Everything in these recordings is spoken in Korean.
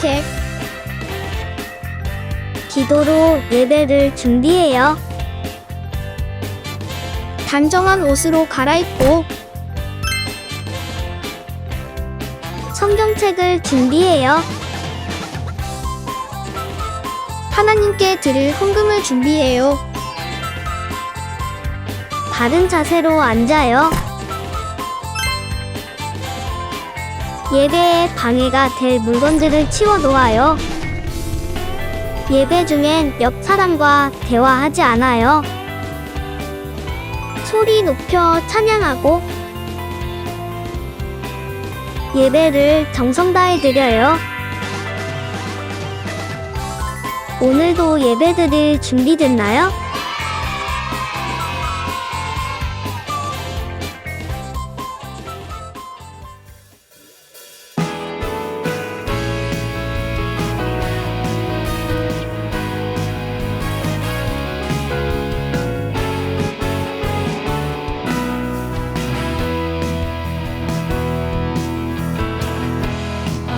산책, 기도로 예배를 준비해요. 단정한 옷으로 갈아입고 성경책을 준비해요. 하나님께 드릴 헌금을 준비해요. 바른 자세로 앉아요. 예배에 방해가 될 물건들을 치워 놓아요. 예배 중엔 옆 사람과 대화하지 않아요. 소리 높여 찬양하고 예배를 정성 다해 드려요. 오늘도 예배드릴 준비됐나요?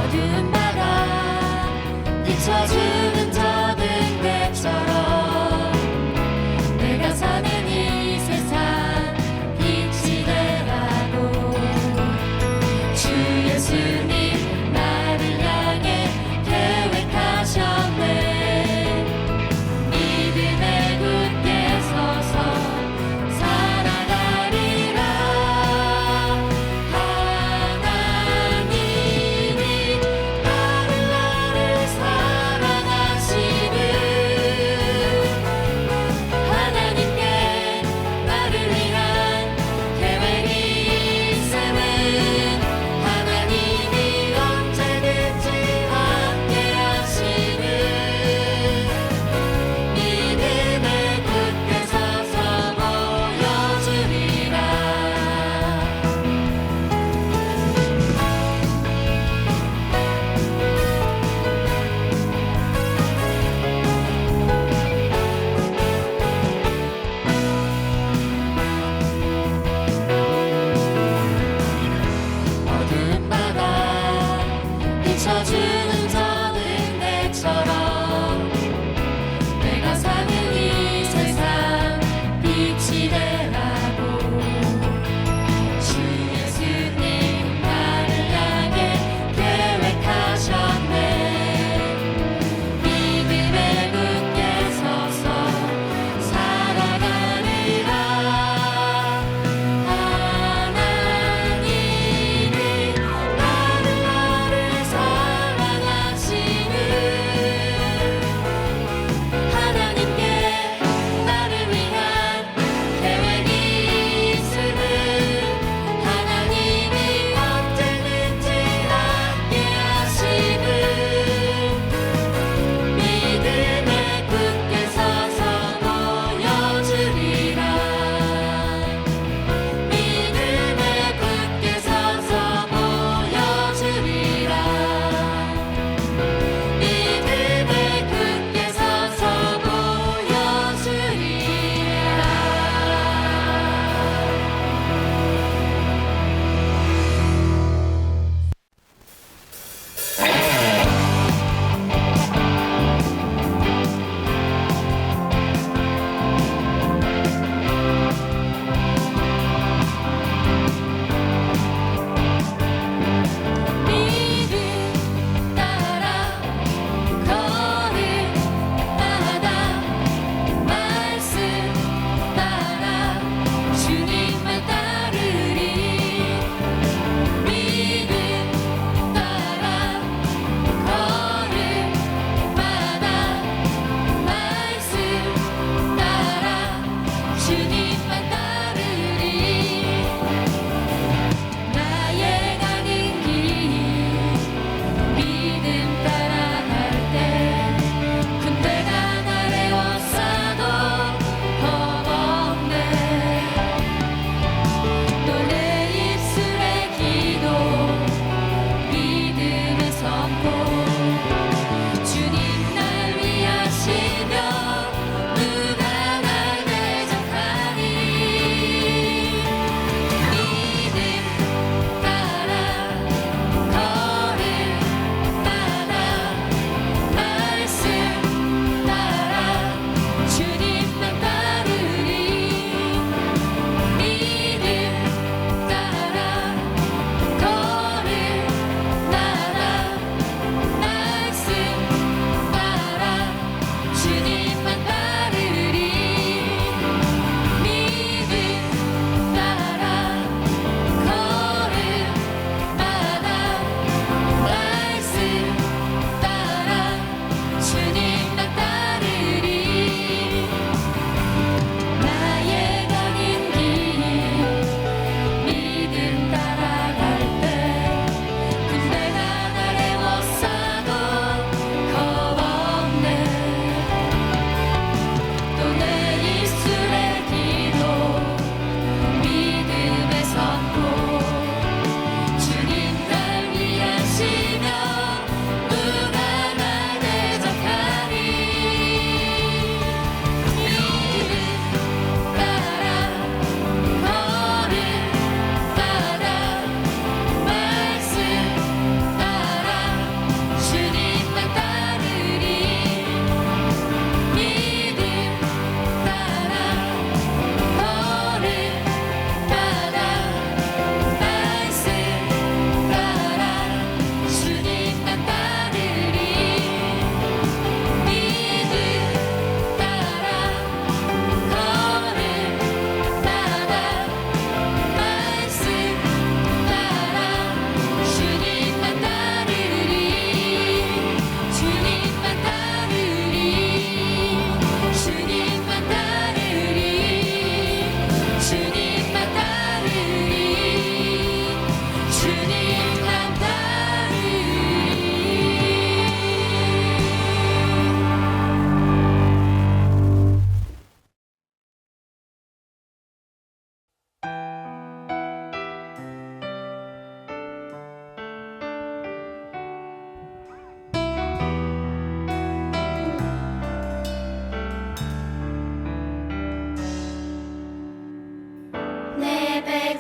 어두운 나라 비춰주는 저등대처럼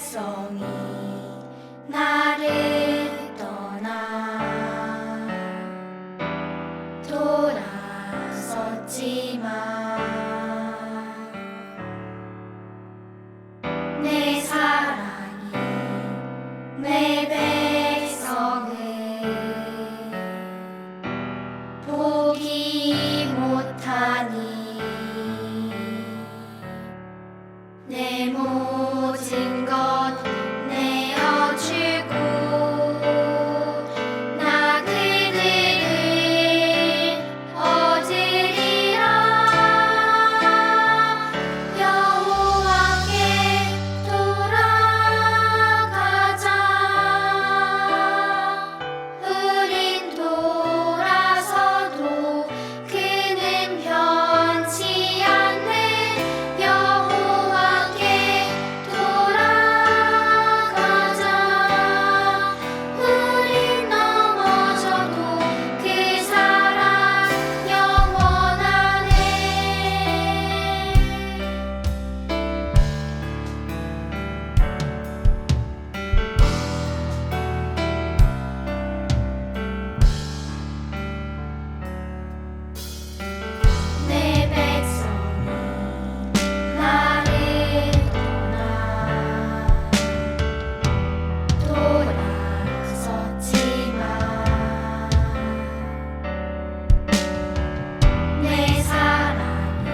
백성이 나를 떠나 돌아섰지만 내 사랑이 내 백성을 보기 못하니 내 모든 것 내어주고 나 그들을 얻으리라. 여호와께 돌아가자. 우린 돌아서도 그는 변치 않네. 여호와께 돌아가자. 우린 넘어져도 그 사랑 영원하네. 내 백성이 나를 떠나 돌아섰지만 내 사랑이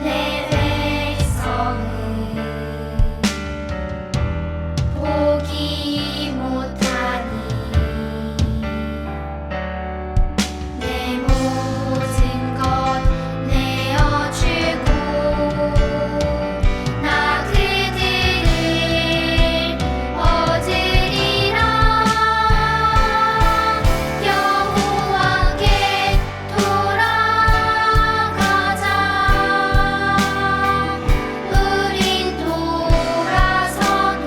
내 백성을 보기 못하니 내 모든 것 내어주고 나 그들을 얻으리라. 여호와께 돌아가자. 우린 돌아서도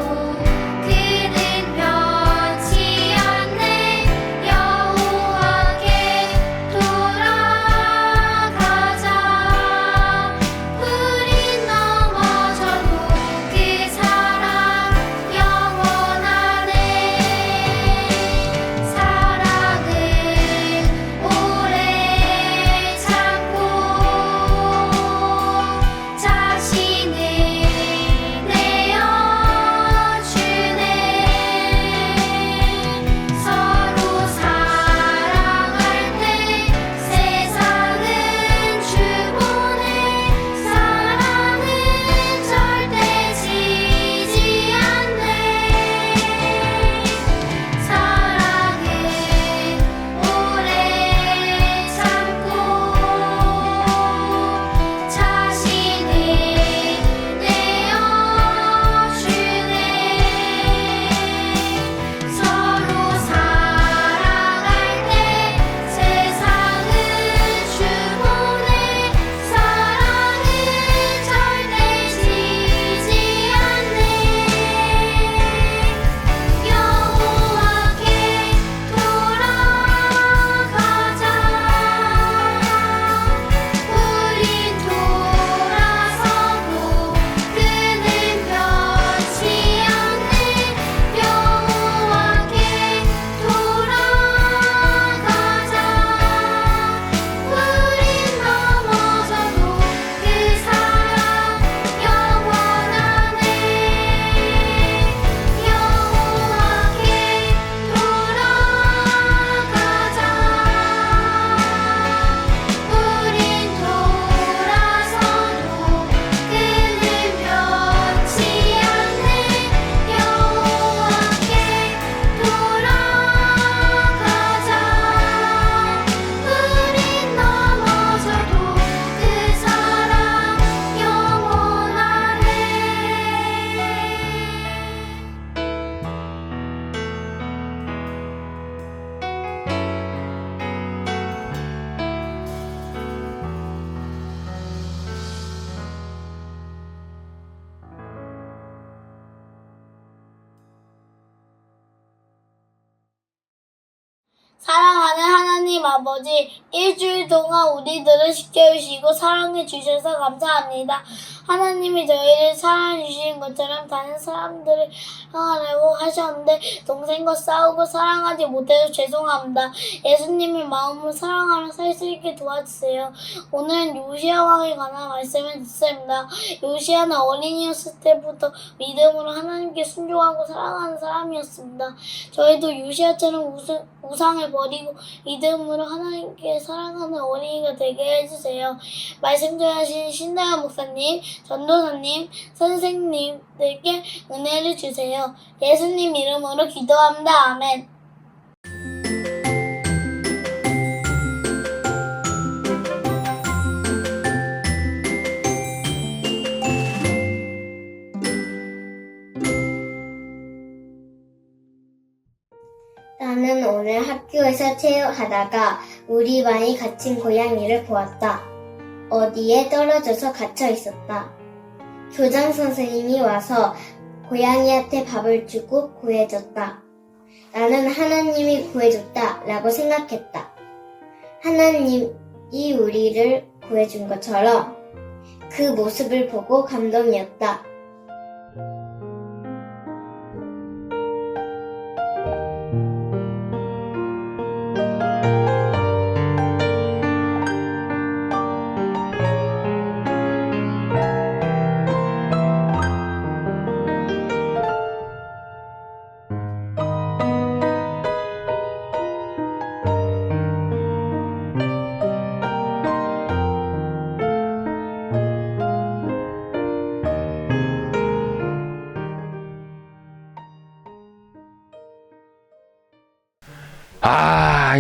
그는 변치 않네. 여호와께 돌아가자. 우린 넘어져도 그 사랑 영원하네. 사랑은 오래 참고 자신을 내어주네. 서로 사랑할 때 세상은 주보네. 사랑은 절대 지지 않네. 사랑은 오래 참고 자신을 내어주네. 서로 사랑할 때 세상은 주보네. 사랑은 절대 지지 않네. 여호와께 돌아가자. 우린 돌아서도 그는 변치 않네. 여호와께 돌아가자. 우린 넘어져도 그 사랑 영원하네. 여호와께 돌아가자. 우린 돌아서도 그는 변치 않네. 여호와께 돌아가자. 우린 넘어져도 그 사랑 영원하네. 사랑하는 사랑하는 하나님 아버지, 일주일 동안 우리들을 지켜주시고 사랑해 주셔서 감사합니다. 하나님이 저희를 사랑해 주시는 것처럼 다른 사람들을 사랑하려고 하셨는데 동생과 싸우고 사랑하지 못해서 죄송합니다. 예수님의 마음으로 사랑하며 살 수 있게 도와주세요. 오늘은 요시야 왕에 관한 말씀을 듣습니다. 요시야는 어린이였을 때부터 믿음으로 하나님께 순종하고 사랑하는 사람이었습니다. 저희도 요시야처럼 우상을 버리고 믿음으로 하나님께 사랑하는 어린이가 되게 해주세요. 말씀 전하신 신다현 목사님, 전도사님, 선생님들께 은혜를 주세요. 예수님 이름으로 기도합니다. 아멘. 나는 오늘 학교에서 체육하다가 우리 반이 갇힌 고양이를 보았다. 어디에 떨어져서 갇혀 있었다. 교장 선생님이 와서 고양이한테 밥을 주고 구해줬다. 나는 하나님이 구해줬다 라고 생각했다. 하나님이 우리를 구해준 것처럼 그 모습을 보고 감동이었다.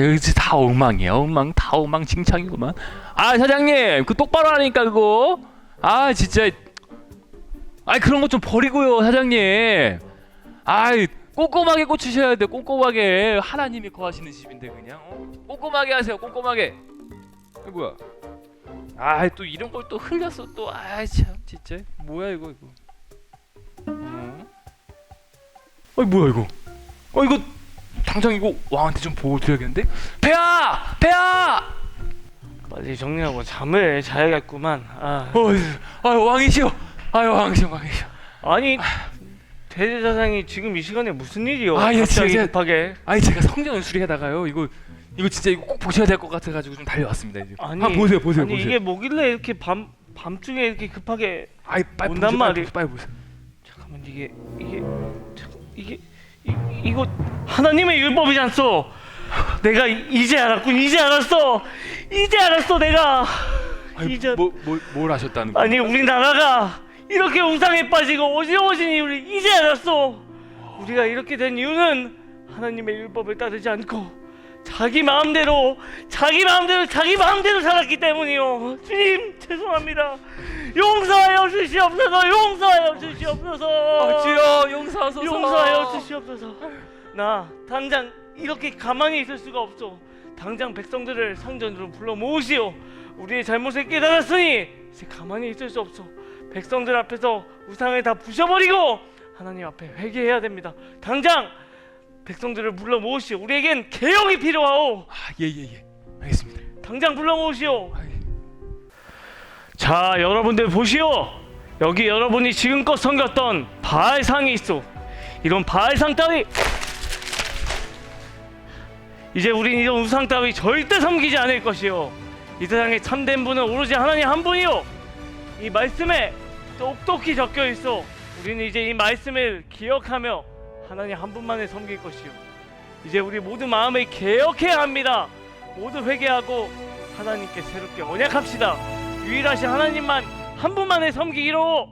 여기 다 엉망이야. 다 엉망진창이구만. 사장님, 그 똑바로 하니까 그거. 진짜. 그런 거 좀 버리고요, 사장님. 꼼꼼하게 꽂히셔야 돼. 꼼꼼하게. 하나님이 거하시는 집인데 그냥. 꼼꼼하게 하세요. 꼼꼼하게. 이거 뭐야? 또 이런 걸 또 흘렸어 또. 참 진짜. 뭐야 이거. 뭐야 이거? 이거 당장 이거 왕한테 좀 보고 드려야겠는데? 배야! 빨리 정리하고 잠을 자야겠구만. 왕이시여. 왕이시여. 아니 대제사장이 지금 이 시간에 무슨 일이요? 예, 갑자기 제가 급하게. 제가 성전 수리하다가요. 이거 진짜 이거 꼭 보셔야 될 것 같아가지고 좀 달려왔습니다. 이제. 아니 보세요. 이게 뭐길래 이렇게 밤중에 이렇게 급하게 빨리 온단 말이에요. 빨리 보세요. 잠깐만 이거 하나님의 율법이지 않소? 내가 이제 알았군. 이제 알았어 내가. 뭘 하셨다는 거예요? 아니 우리나라가 이렇게 우상에 빠지고 어지러워진 이유를 이제 알았어. 우리가 이렇게 된 이유는 하나님의 율법을 따르지 않고 자기 마음대로 살았기 때문이요. 주님 죄송합니다. 용서하여 주시옵소서. 주여 용서하소서. 용서하여 주시옵소서. 나 당장 이렇게 가만히 있을 수가 없어. 당장 백성들을 성전으로 불러 모으시오. 우리의 잘못을 깨달았으니 이제 가만히 있을 수 없어. 백성들 앞에서 우상을 다 부셔버리고 하나님 앞에 회개해야 됩니다. 당장 백성들을 불러 모으시오. 우리에겐 개혁이 필요하오. 예. 알겠습니다. 당장 불러 모으시오. 자, 여러분들 보시오. 여기 여러분이 지금껏 섬겼던 바알상이 있어. 이런 바알상 따위, 이제 우린 이런 우상 따위 절대 섬기지 않을 것이요. 이 세상에 참된 분은 오로지 하나님 한 분이요. 이 말씀에 똑똑히 적혀 있어. 우리는 이제 이 말씀을 기억하며 하나님 한 분만을 섬길 것이요. 이제 우리 모두 마음을 개혁해야 합니다. 모두 회개하고 하나님께 새롭게 언약합시다. 유일하신 하나님만 한 분만을 섬기기로.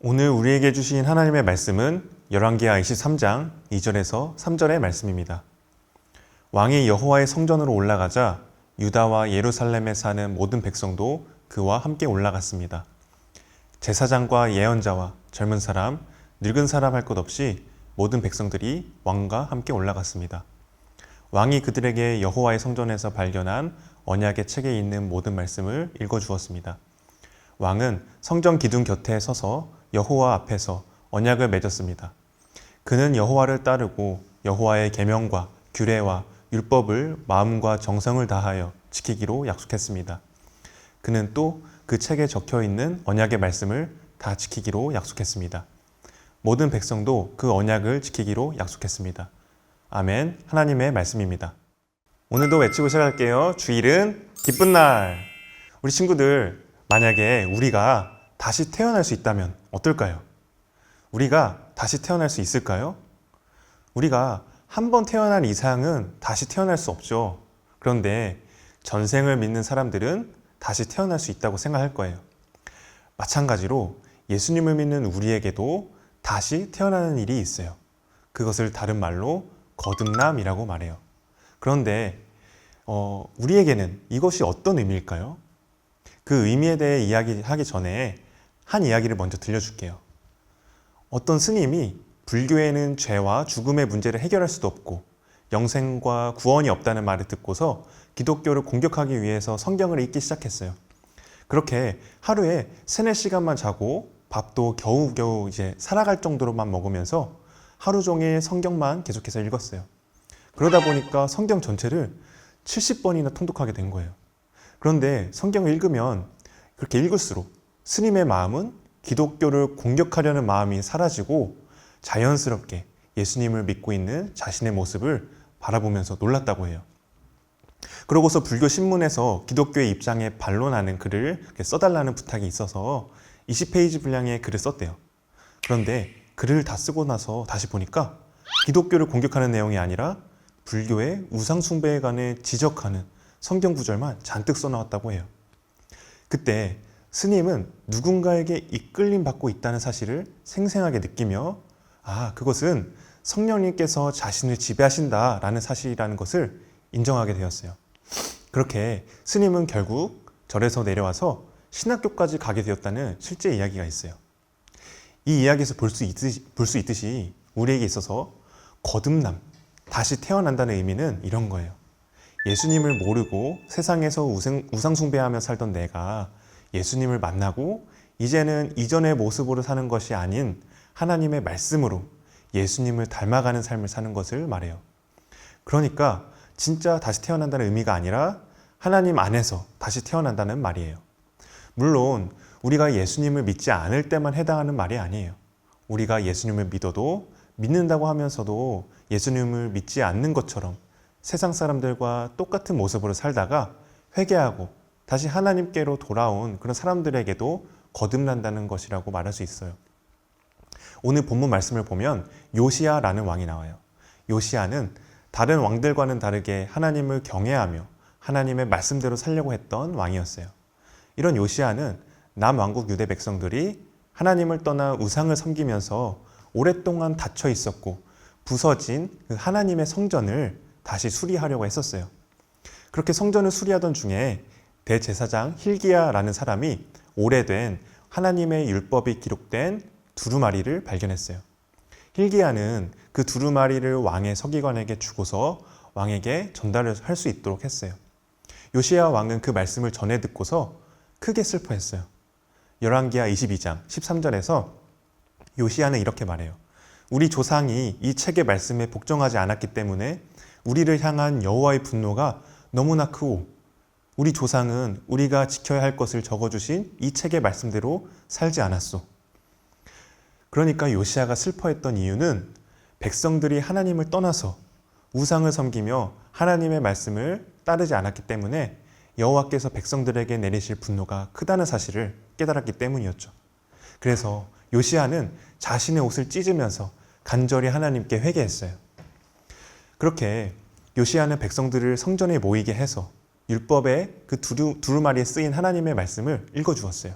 오늘 우리에게 주신 하나님의 말씀은 열왕기하 23장 2절에서 3절의 말씀입니다. 왕이 여호와의 성전으로 올라가자 유다와 예루살렘에 사는 모든 백성도 그와 함께 올라갔습니다. 제사장과 예언자와 젊은 사람, 늙은 사람 할 것 없이 모든 백성들이 왕과 함께 올라갔습니다. 왕이 그들에게 여호와의 성전에서 발견한 언약의 책에 있는 모든 말씀을 읽어주었습니다. 왕은 성전 기둥 곁에 서서 여호와 앞에서 언약을 맺었습니다. 그는 여호와를 따르고 여호와의 계명과 규례와 율법을 마음과 정성을 다하여 지키기로 약속했습니다. 그는 또 그 책에 적혀 있는 언약의 말씀을 다 지키기로 약속했습니다. 모든 백성도 그 언약을 지키기로 약속했습니다. 아멘. 하나님의 말씀입니다. 오늘도 외치고 시작할게요. 주일은 기쁜 날. 우리 친구들, 만약에 우리가 다시 태어날 수 있다면 어떨까요? 우리가 다시 태어날 수 있을까요? 우리가 한 번 태어난 이상은 다시 태어날 수 없죠. 그런데 전생을 믿는 사람들은 다시 태어날 수 있다고 생각할 거예요. 마찬가지로 예수님을 믿는 우리에게도 다시 태어나는 일이 있어요. 그것을 다른 말로 거듭남이라고 말해요. 그런데 우리에게는 이것이 어떤 의미일까요? 그 의미에 대해 이야기하기 전에 한 이야기를 먼저 들려줄게요. 어떤 스님이 불교에는 죄와 죽음의 문제를 해결할 수도 없고 영생과 구원이 없다는 말을 듣고서 기독교를 공격하기 위해서 성경을 읽기 시작했어요. 그렇게 하루에 3-4시간만 자고 밥도 겨우겨우 이제 살아갈 정도로만 먹으면서 하루 종일 성경만 계속해서 읽었어요. 그러다 보니까 성경 전체를 70번이나 통독하게 된 거예요. 그런데 성경을 읽으면 그렇게 읽을수록 스님의 마음은 기독교를 공격하려는 마음이 사라지고 자연스럽게 예수님을 믿고 있는 자신의 모습을 바라보면서 놀랐다고 해요. 그러고서 불교 신문에서 기독교의 입장에 반론하는 글을 써달라는 부탁이 있어서 20페이지 분량의 글을 썼대요. 그런데 글을 다 쓰고 나서 다시 보니까 기독교를 공격하는 내용이 아니라 불교의 우상숭배에 관해 지적하는 성경 구절만 잔뜩 써나왔다고 해요. 그때 스님은 누군가에게 이끌림 받고 있다는 사실을 생생하게 느끼며 그것은 성령님께서 자신을 지배하신다라는 사실이라는 것을 인정하게 되었어요. 그렇게 스님은 결국 절에서 내려와서 신학교까지 가게 되었다는 실제 이야기가 있어요. 이 이야기에서 볼 수 있듯이 우리에게 있어서 거듭남, 다시 태어난다는 의미는 이런 거예요. 예수님을 모르고 세상에서 우상숭배하며 살던 내가 예수님을 만나고 이제는 이전의 모습으로 사는 것이 아닌 하나님의 말씀으로 예수님을 닮아가는 삶을 사는 것을 말해요. 그러니까 진짜 다시 태어난다는 의미가 아니라 하나님 안에서 다시 태어난다는 말이에요. 물론 우리가 예수님을 믿지 않을 때만 해당하는 말이 아니에요. 우리가 예수님을 믿어도 믿는다고 하면서도 예수님을 믿지 않는 것처럼 세상 사람들과 똑같은 모습으로 살다가 회개하고 다시 하나님께로 돌아온 그런 사람들에게도 거듭난다는 것이라고 말할 수 있어요. 오늘 본문 말씀을 보면 요시야라는 왕이 나와요. 요시야는 다른 왕들과는 다르게 하나님을 경외하며 하나님의 말씀대로 살려고 했던 왕이었어요. 이런 요시야는 남왕국 유대 백성들이 하나님을 떠나 우상을 섬기면서 오랫동안 닫혀 있었고 부서진 그 하나님의 성전을 다시 수리하려고 했었어요. 그렇게 성전을 수리하던 중에 대제사장 힐기야라는 사람이 오래된 하나님의 율법이 기록된 두루마리를 발견했어요. 힐기야는 그 두루마리를 왕의 서기관에게 주고서 왕에게 전달을 할 수 있도록 했어요. 요시야 왕은 그 말씀을 전해 듣고서 크게 슬퍼했어요. 열왕기하 22장 13절에서 요시야는 이렇게 말해요. 우리 조상이 이 책의 말씀에 복종하지 않았기 때문에 우리를 향한 여호와의 분노가 너무나 크고 우리 조상은 우리가 지켜야 할 것을 적어주신 이 책의 말씀대로 살지 않았소. 그러니까 요시야가 슬퍼했던 이유는 백성들이 하나님을 떠나서 우상을 섬기며 하나님의 말씀을 따르지 않았기 때문에 여호와께서 백성들에게 내리실 분노가 크다는 사실을 깨달았기 때문이었죠. 그래서 요시야는 자신의 옷을 찢으면서 간절히 하나님께 회개했어요. 그렇게 요시야는 백성들을 성전에 모이게 해서 율법의 그 두루마리에 쓰인 하나님의 말씀을 읽어주었어요.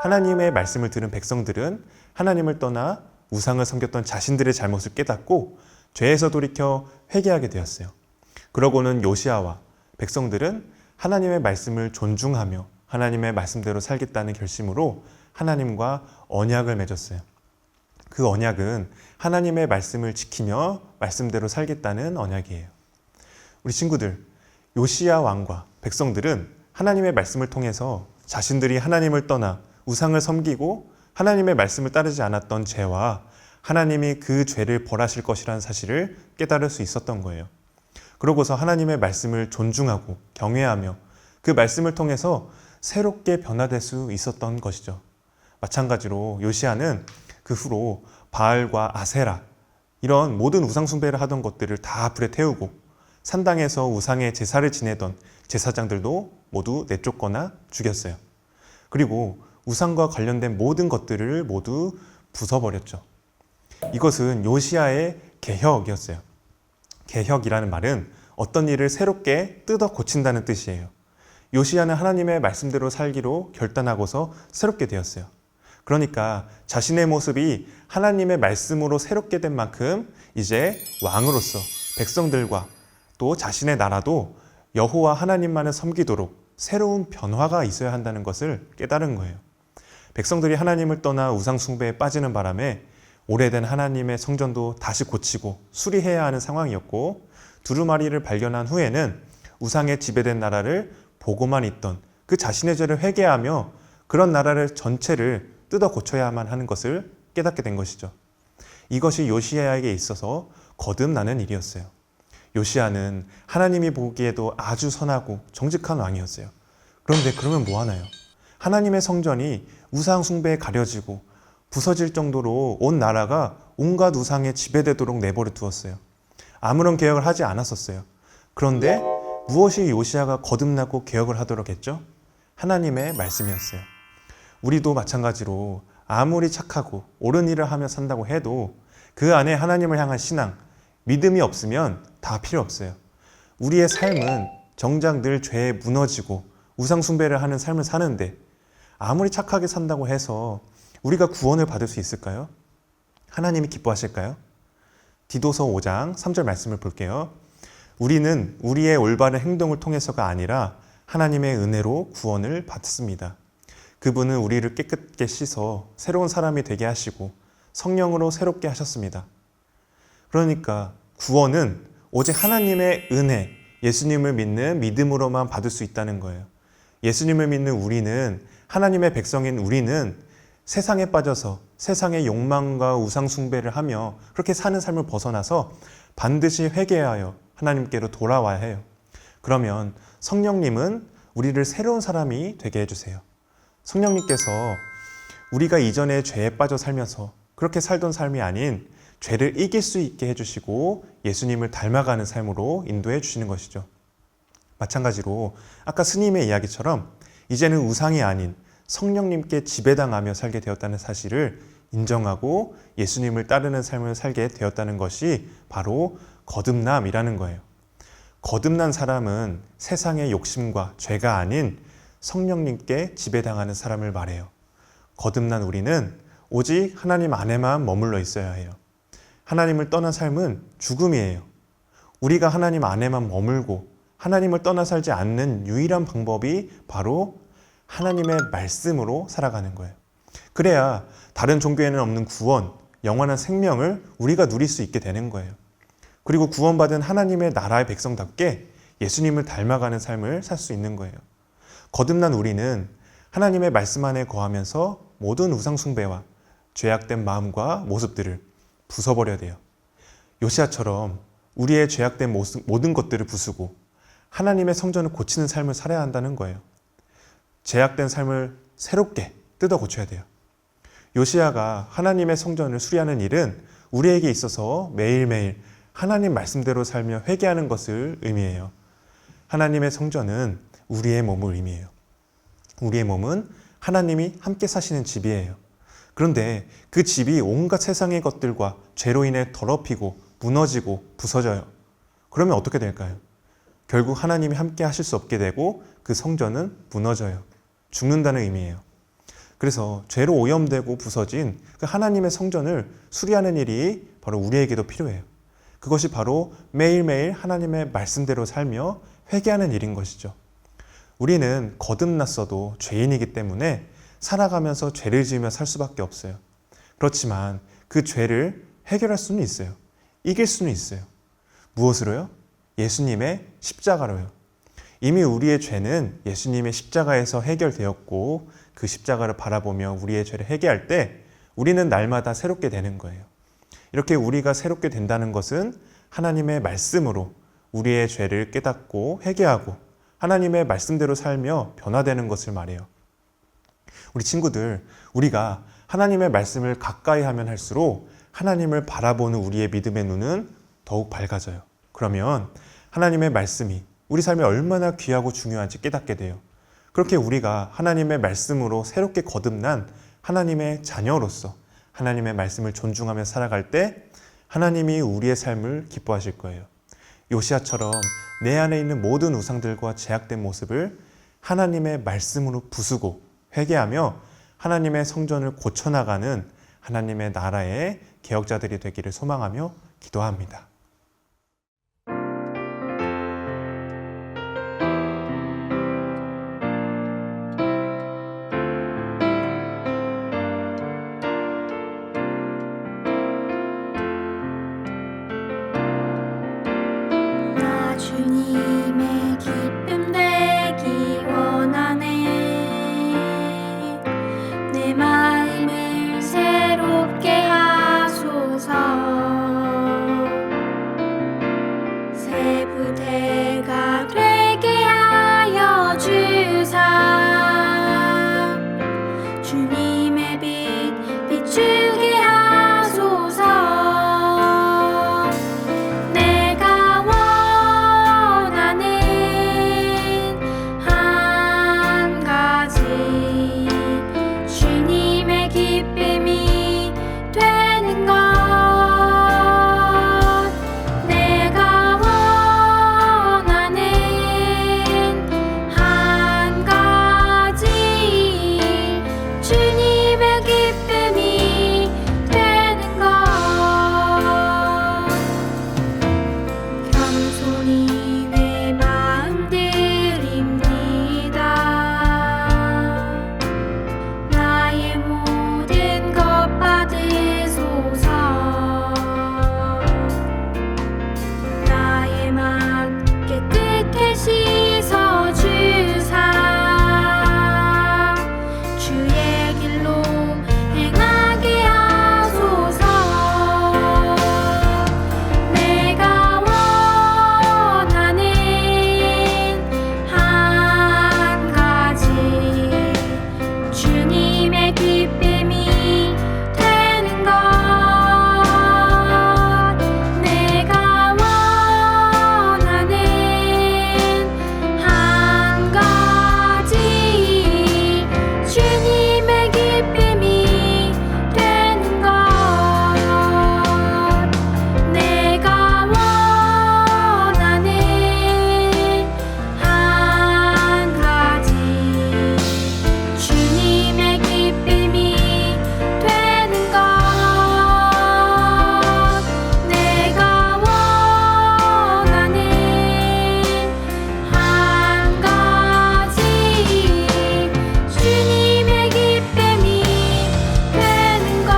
하나님의 말씀을 들은 백성들은 하나님을 떠나 우상을 섬겼던 자신들의 잘못을 깨닫고 죄에서 돌이켜 회개하게 되었어요. 그러고는 요시야와 백성들은 하나님의 말씀을 존중하며 하나님의 말씀대로 살겠다는 결심으로 하나님과 언약을 맺었어요. 그 언약은 하나님의 말씀을 지키며 말씀대로 살겠다는 언약이에요. 우리 친구들, 요시야 왕과 백성들은 하나님의 말씀을 통해서 자신들이 하나님을 떠나 우상을 섬기고 하나님의 말씀을 따르지 않았던 죄와 하나님이 그 죄를 벌하실 것이라는 사실을 깨달을 수 있었던 거예요. 그러고서 하나님의 말씀을 존중하고 경외하며 그 말씀을 통해서 새롭게 변화될 수 있었던 것이죠. 마찬가지로 요시야는 그 후로 바알과 아세라 이런 모든 우상 숭배를 하던 것들을 다 불에 태우고 산당에서 우상의 제사를 지내던 제사장들도 모두 내쫓거나 죽였어요. 그리고 우상과 관련된 모든 것들을 모두 부숴버렸죠. 이것은 요시야의 개혁이었어요. 개혁이라는 말은 어떤 일을 새롭게 뜯어 고친다는 뜻이에요. 요시야는 하나님의 말씀대로 살기로 결단하고서 새롭게 되었어요. 그러니까 자신의 모습이 하나님의 말씀으로 새롭게 된 만큼 이제 왕으로서 백성들과 또 자신의 나라도 여호와 하나님만을 섬기도록 새로운 변화가 있어야 한다는 것을 깨달은 거예요. 백성들이 하나님을 떠나 우상 숭배에 빠지는 바람에 오래된 하나님의 성전도 다시 고치고 수리해야 하는 상황이었고, 두루마리를 발견한 후에는 우상에 지배된 나라를 보고만 있던 그 자신의 죄를 회개하며 그런 나라를 전체를 뜯어 고쳐야만 하는 것을 깨닫게 된 것이죠. 이것이 요시야에게 있어서 거듭나는 일이었어요. 요시야는 하나님이 보기에도 아주 선하고 정직한 왕이었어요. 그런데 그러면 뭐 하나요? 하나님의 성전이 우상 숭배에 가려지고 부서질 정도로 온 나라가 온갖 우상에 지배되도록 내버려 두었어요. 아무런 개혁을 하지 않았었어요. 그런데 무엇이 요시야가 거듭나고 개혁을 하도록 했죠? 하나님의 말씀이었어요. 우리도 마찬가지로 아무리 착하고 옳은 일을 하며 산다고 해도 그 안에 하나님을 향한 신앙, 믿음이 없으면 다 필요 없어요. 우리의 삶은 정작 늘 죄에 무너지고 우상 숭배를 하는 삶을 사는데 아무리 착하게 산다고 해서 우리가 구원을 받을 수 있을까요? 하나님이 기뻐하실까요? 디도서 5장 3절 말씀을 볼게요. 우리는 우리의 올바른 행동을 통해서가 아니라 하나님의 은혜로 구원을 받습니다. 그분은 우리를 깨끗게 씻어 새로운 사람이 되게 하시고 성령으로 새롭게 하셨습니다. 그러니까 구원은 오직 하나님의 은혜, 예수님을 믿는 믿음으로만 받을 수 있다는 거예요. 예수님을 믿는 우리는, 하나님의 백성인 우리는 세상에 빠져서 세상의 욕망과 우상 숭배를 하며 그렇게 사는 삶을 벗어나서 반드시 회개하여 하나님께로 돌아와야 해요. 그러면 성령님은 우리를 새로운 사람이 되게 해주세요. 성령님께서 우리가 이전에 죄에 빠져 살면서 그렇게 살던 삶이 아닌 죄를 이길 수 있게 해주시고 예수님을 닮아가는 삶으로 인도해 주시는 것이죠. 마찬가지로 아까 스님의 이야기처럼 이제는 우상이 아닌 성령님께 지배당하며 살게 되었다는 사실을 인정하고 예수님을 따르는 삶을 살게 되었다는 것이 바로 거듭남이라는 거예요. 거듭난 사람은 세상의 욕심과 죄가 아닌 성령님께 지배당하는 사람을 말해요. 거듭난 우리는 오직 하나님 안에만 머물러 있어야 해요. 하나님을 떠난 삶은 죽음이에요. 우리가 하나님 안에만 머물고 하나님을 떠나 살지 않는 유일한 방법이 바로 하나님의 말씀으로 살아가는 거예요. 그래야 다른 종교에는 없는 구원, 영원한 생명을 우리가 누릴 수 있게 되는 거예요. 그리고 구원받은 하나님의 나라의 백성답게 예수님을 닮아가는 삶을 살 수 있는 거예요. 거듭난 우리는 하나님의 말씀 안에 거하면서 모든 우상 숭배와 죄악된 마음과 모습들을 부숴버려야 돼요. 요시야처럼 우리의 죄악된 모든 것들을 부수고 하나님의 성전을 고치는 삶을 살아야 한다는 거예요. 죄악된 삶을 새롭게 뜯어 고쳐야 돼요. 요시야가 하나님의 성전을 수리하는 일은 우리에게 있어서 매일매일 하나님 말씀대로 살며 회개하는 것을 의미해요. 하나님의 성전은 우리의 몸을 의미해요. 우리의 몸은 하나님이 함께 사시는 집이에요. 그런데 그 집이 온갖 세상의 것들과 죄로 인해 더럽히고 무너지고 부서져요. 그러면 어떻게 될까요? 결국 하나님이 함께 하실 수 없게 되고 그 성전은 무너져요. 죽는다는 의미예요. 그래서 죄로 오염되고 부서진 그 하나님의 성전을 수리하는 일이 바로 우리에게도 필요해요. 그것이 바로 매일매일 하나님의 말씀대로 살며 회개하는 일인 것이죠. 우리는 거듭났어도 죄인이기 때문에 살아가면서 죄를 지으며 살 수밖에 없어요. 그렇지만 그 죄를 해결할 수는 있어요. 이길 수는 있어요. 무엇으로요? 예수님의 십자가로요. 이미 우리의 죄는 예수님의 십자가에서 해결되었고 그 십자가를 바라보며 우리의 죄를 회개할 때 우리는 날마다 새롭게 되는 거예요. 이렇게 우리가 새롭게 된다는 것은 하나님의 말씀으로 우리의 죄를 깨닫고 회개하고 하나님의 말씀대로 살며 변화되는 것을 말해요. 우리 친구들, 우리가 하나님의 말씀을 가까이 하면 할수록 하나님을 바라보는 우리의 믿음의 눈은 더욱 밝아져요. 그러면 하나님의 말씀이 우리 삶에 얼마나 귀하고 중요한지 깨닫게 돼요. 그렇게 우리가 하나님의 말씀으로 새롭게 거듭난 하나님의 자녀로서 하나님의 말씀을 존중하며 살아갈 때 하나님이 우리의 삶을 기뻐하실 거예요. 요시야처럼 내 안에 있는 모든 우상들과 제약된 모습을 하나님의 말씀으로 부수고 회개하며 하나님의 성전을 고쳐나가는 하나님의 나라의 개혁자들이 되기를 소망하며 기도합니다. 나 주님의 기쁨 되기 원하네. 내 마음을 새롭게 하소서. 새 부대가 되게 하여 주사. 주님의 빛 비추게 하소서. 내가 원하는 한 가지 주님의 기쁨이 되는 것. 내가 원하는 한 가지 주님의 기쁨이 되는 것. 겸손히 내 마음 드립니다. 나의 모든 것 받으소서. 나의 맘 깨끗게 씻어 주사. 주의 길로 행하게 하소서. 내가 원하는 한 가지 주님의 기쁨이 되는 것. 내가 원하는 한 가지 주님의 기쁨이 되는 것. 내가 원하는 한 가지 주님의 기쁨이 되는 것. 내가 원하는 한 가지 주님의 기쁨이 되는 것.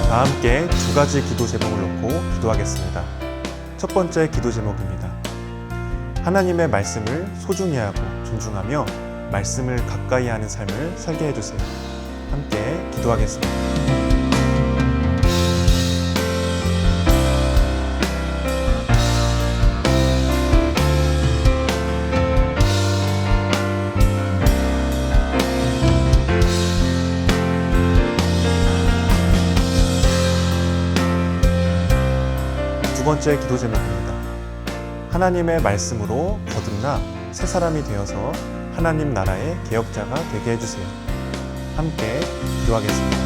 다 함께 두 가지 기도 제목을 놓고 기도하겠습니다. 첫 번째 기도 제목입니다. 하나님의 말씀을 소중히 하고 존중하며 말씀을 가까이 하는 삶을 살게 해주세요. 함께 기도하겠습니다. 두 번째 기도 제목입니다. 하나님의 말씀으로 거듭나 새 사람이 되어서 하나님 나라의 개혁자가 되게 해주세요. 함께 기도하겠습니다.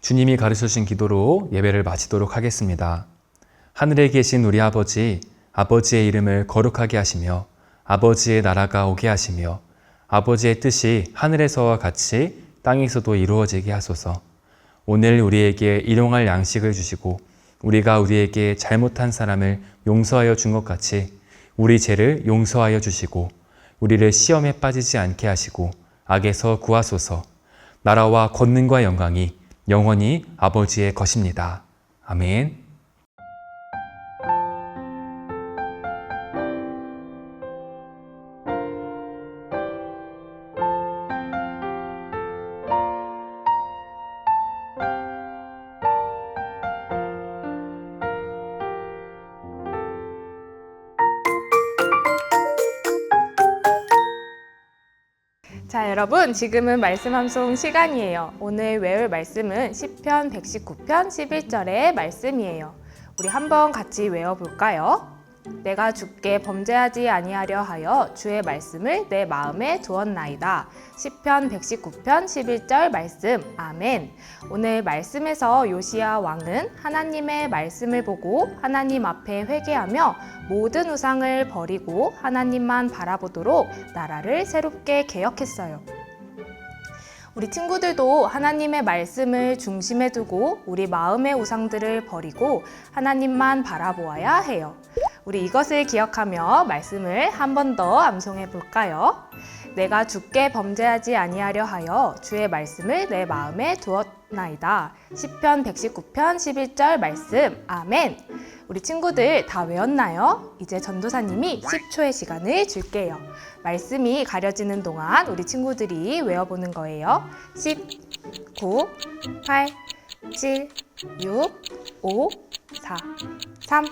주님이 가르쳐주신 기도로 예배를 마치도록 하겠습니다. 하늘에 계신 우리 아버지, 아버지의 이름을 거룩하게 하시며 아버지의 나라가 오게 하시며 아버지의 뜻이 하늘에서와 같이 땅에서도 이루어지게 하소서. 오늘 우리에게 일용할 양식을 주시고 우리가 우리에게 잘못한 사람을 용서하여 준 것 같이 우리 죄를 용서하여 주시고 우리를 시험에 빠지지 않게 하시고 악에서 구하소서. 나라와 권능과 영광이 영원히 아버지의 것입니다. 아멘. 자, 여러분, 지금은 말씀 함송 시간이에요. 오늘 외울 말씀은 시편 119편 11절의 말씀이에요. 우리 한번 같이 외워볼까요? 내가 주께 범죄하지 아니하려 하여 주의 말씀을 내 마음에 두었나이다. 시편 119편 11절 말씀. 아멘. 오늘 말씀에서 요시야 왕은 하나님의 말씀을 보고 하나님 앞에 회개하며 모든 우상을 버리고 하나님만 바라보도록 나라를 새롭게 개혁했어요. 우리 친구들도 하나님의 말씀을 중심에 두고 우리 마음의 우상들을 버리고 하나님만 바라보아야 해요. 우리 이것을 기억하며 말씀을 한 번 더 암송해 볼까요? 내가 주께 범죄하지 아니하려 하여 주의 말씀을 내 마음에 두었나이다. 시편 119편 11절 말씀. 아멘. 우리 친구들 다 외웠나요? 이제 전도사님이 10초의 시간을 줄게요. 말씀이 가려지는 동안 우리 친구들이 외워보는 거예요. 10, 9, 8, 7, 6, 5, 4, 3,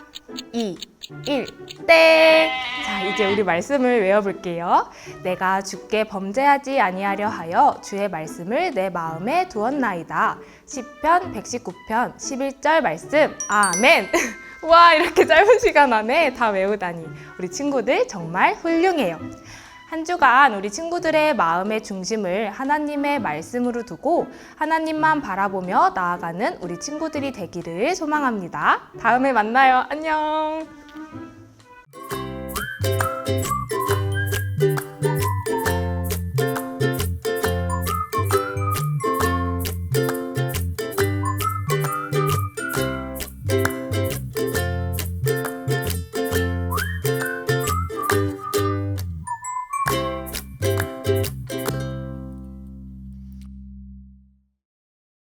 2, 1, 땡! 자, 이제 우리 말씀을 외워볼게요. 내가 주께 범죄하지 아니하려 하여 주의 말씀을 내 마음에 두었나이다. 시편 119편 11절 말씀. 아멘! 와, 이렇게 짧은 시간 안에 다 외우다니 우리 친구들 정말 훌륭해요. 한 주간 우리 친구들의 마음의 중심을 하나님의 말씀으로 두고 하나님만 바라보며 나아가는 우리 친구들이 되기를 소망합니다. 다음에 만나요. 안녕.